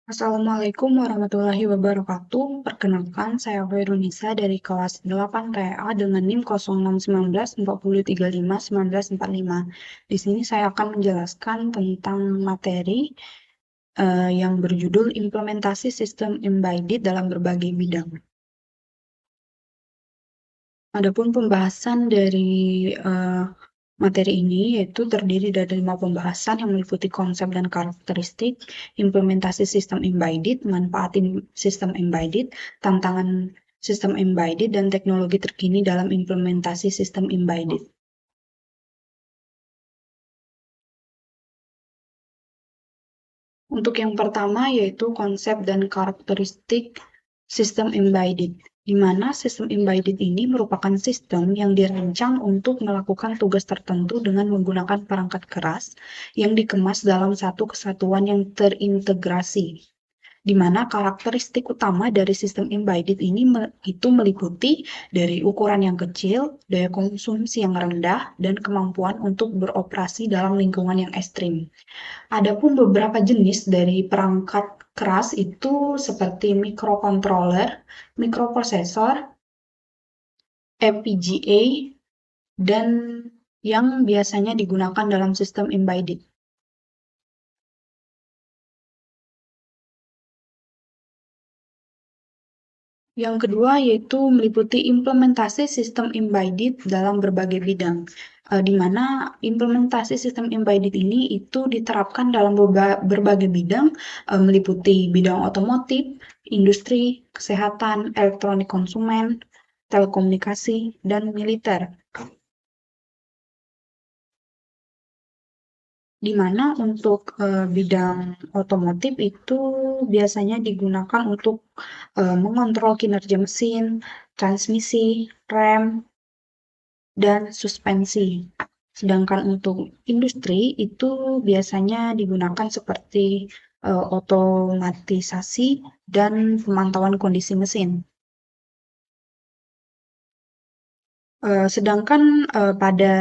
Assalamualaikum warahmatullahi wabarakatuh. Perkenalkan, saya Hoirunisa dari kelas 8 TA dengan NIM 061940351945. Di sini saya akan menjelaskan tentang materi yang berjudul Implementasi Sistem Embedded dalam berbagai bidang. Adapun pembahasan dari materi ini yaitu terdiri dari 5 pembahasan yang meliputi konsep dan karakteristik, implementasi sistem embedded, manfaat sistem embedded, tantangan sistem embedded, dan teknologi terkini dalam implementasi sistem embedded. Untuk yang pertama yaitu konsep dan karakteristik sistem embedded, di mana sistem embedded ini merupakan sistem yang dirancang untuk melakukan tugas tertentu dengan menggunakan perangkat keras yang dikemas dalam satu kesatuan yang terintegrasi, di mana karakteristik utama dari sistem embedded ini itu meliputi dari ukuran yang kecil, daya konsumsi yang rendah, dan kemampuan untuk beroperasi dalam lingkungan yang ekstrim. Adapun beberapa jenis dari perangkat keras itu seperti microcontroller, microprosesor, FPGA, dan yang biasanya digunakan dalam sistem embedded. Yang kedua yaitu meliputi implementasi sistem embedded dalam berbagai bidang, di mana implementasi sistem embedded ini itu diterapkan dalam berbagai bidang, meliputi bidang otomotif, industri, kesehatan, elektronik konsumen, telekomunikasi, dan militer. Di mana untuk bidang otomotif itu biasanya digunakan untuk mengontrol kinerja mesin, transmisi, rem, dan suspensi. Sedangkan untuk industri itu biasanya digunakan seperti otomatisasi dan pemantauan kondisi mesin. Sedangkan pada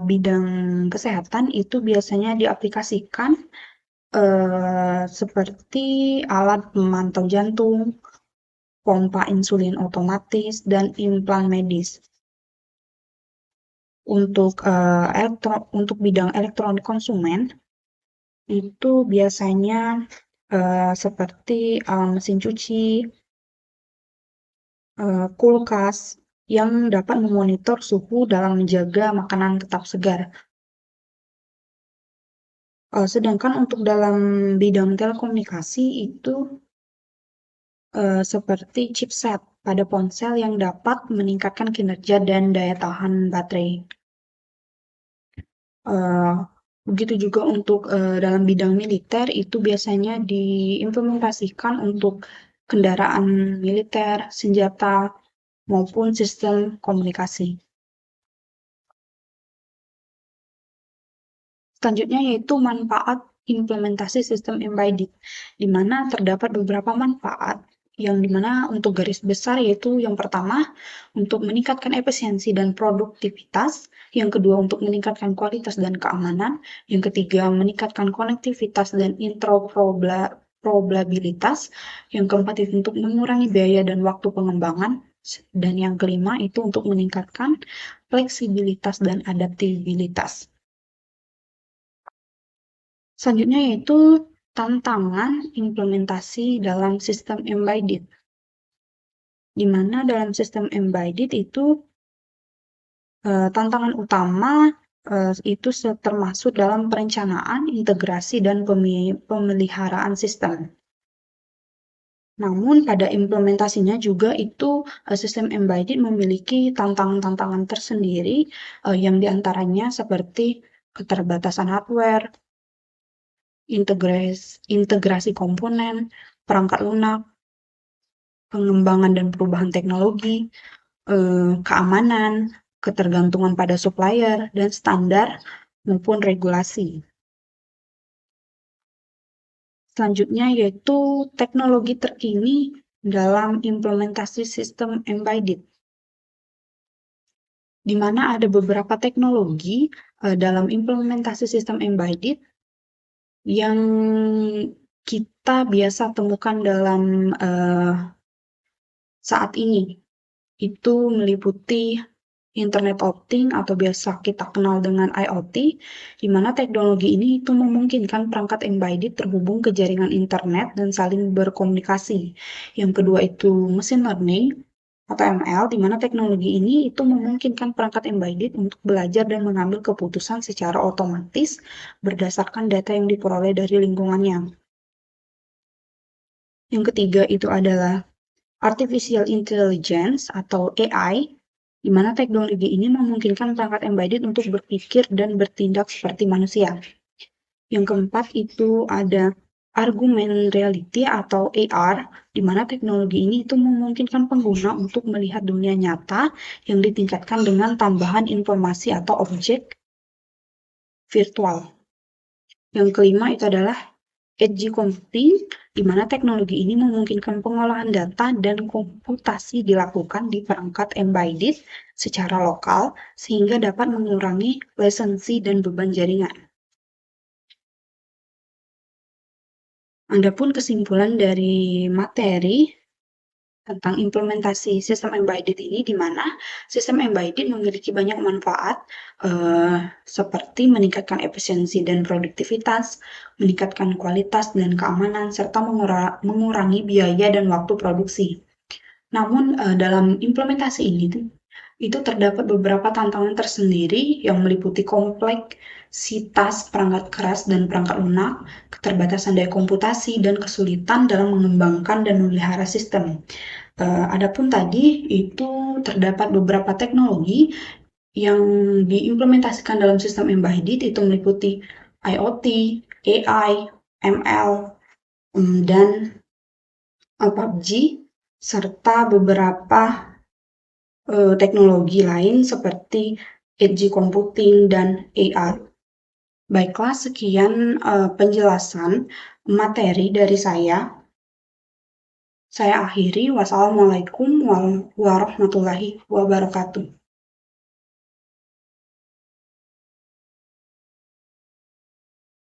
bidang kesehatan itu biasanya diaplikasikan seperti alat pemantau jantung, pompa insulin otomatis, dan implan medis. Untuk bidang elektronik konsumen itu biasanya seperti mesin cuci, kulkas yang dapat memonitor suhu dalam menjaga makanan tetap segar. Sedangkan untuk dalam bidang telekomunikasi itu seperti chipset pada ponsel yang dapat meningkatkan kinerja dan daya tahan baterai. Begitu juga untuk dalam bidang militer itu biasanya diimplementasikan untuk kendaraan militer, senjata, maupun sistem komunikasi. Selanjutnya yaitu manfaat implementasi sistem embedded, di mana terdapat beberapa manfaat yang dimana untuk garis besar yaitu yang pertama untuk meningkatkan efisiensi dan produktivitas, yang kedua untuk meningkatkan kualitas dan keamanan, yang ketiga meningkatkan konektivitas dan interoperabilitas, yang keempat itu untuk mengurangi biaya dan waktu pengembangan, dan yang kelima itu untuk meningkatkan fleksibilitas dan adaptabilitas. Selanjutnya yaitu tantangan implementasi dalam sistem embedded, di mana dalam sistem embedded itu tantangan utama itu termasuk dalam perencanaan, integrasi, dan pemeliharaan sistem. Namun pada implementasinya juga itu sistem embedded memiliki tantangan-tantangan tersendiri yang diantaranya seperti keterbatasan hardware, integrasi komponen, perangkat lunak, pengembangan dan perubahan teknologi, keamanan, ketergantungan pada supplier, dan standar maupun regulasi. Selanjutnya yaitu teknologi terkini dalam implementasi sistem embedded, di mana ada beberapa teknologi dalam implementasi sistem embedded yang kita biasa temukan dalam saat ini. Itu meliputi Internet of Things atau biasa kita kenal dengan IoT, di mana teknologi ini itu memungkinkan perangkat embedded terhubung ke jaringan internet dan saling berkomunikasi. Yang kedua itu machine learning atau ML, di mana teknologi ini itu memungkinkan perangkat embedded untuk belajar dan mengambil keputusan secara otomatis berdasarkan data yang diperoleh dari lingkungannya. Yang ketiga itu adalah Artificial Intelligence atau AI, di mana teknologi ini memungkinkan perangkat embedded untuk berpikir dan bertindak seperti manusia. Yang keempat itu ada Augmented Reality atau AR, di mana teknologi ini itu memungkinkan pengguna untuk melihat dunia nyata yang ditingkatkan dengan tambahan informasi atau objek virtual. Yang kelima itu adalah Edge computing, di mana teknologi ini memungkinkan pengolahan data dan komputasi dilakukan di perangkat embedded secara lokal, sehingga dapat mengurangi latency dan beban jaringan. Adapun kesimpulan dari materi tentang implementasi sistem embedded ini, di mana sistem embedded memiliki banyak manfaat seperti meningkatkan efisiensi dan produktivitas, meningkatkan kualitas dan keamanan, serta mengurangi biaya dan waktu produksi. Namun dalam implementasi ini itu terdapat beberapa tantangan tersendiri yang meliputi kompleksitas perangkat keras dan perangkat lunak, keterbatasan daya komputasi, dan kesulitan dalam mengembangkan dan memelihara sistem. Adapun tadi itu terdapat beberapa teknologi yang diimplementasikan dalam sistem embedded itu meliputi IoT, AI, ML, dan PUBG, serta beberapa teknologi lain seperti edge computing dan AR. Baiklah, sekian penjelasan materi dari saya. Saya akhiri. Wassalamualaikum warahmatullahi wabarakatuh.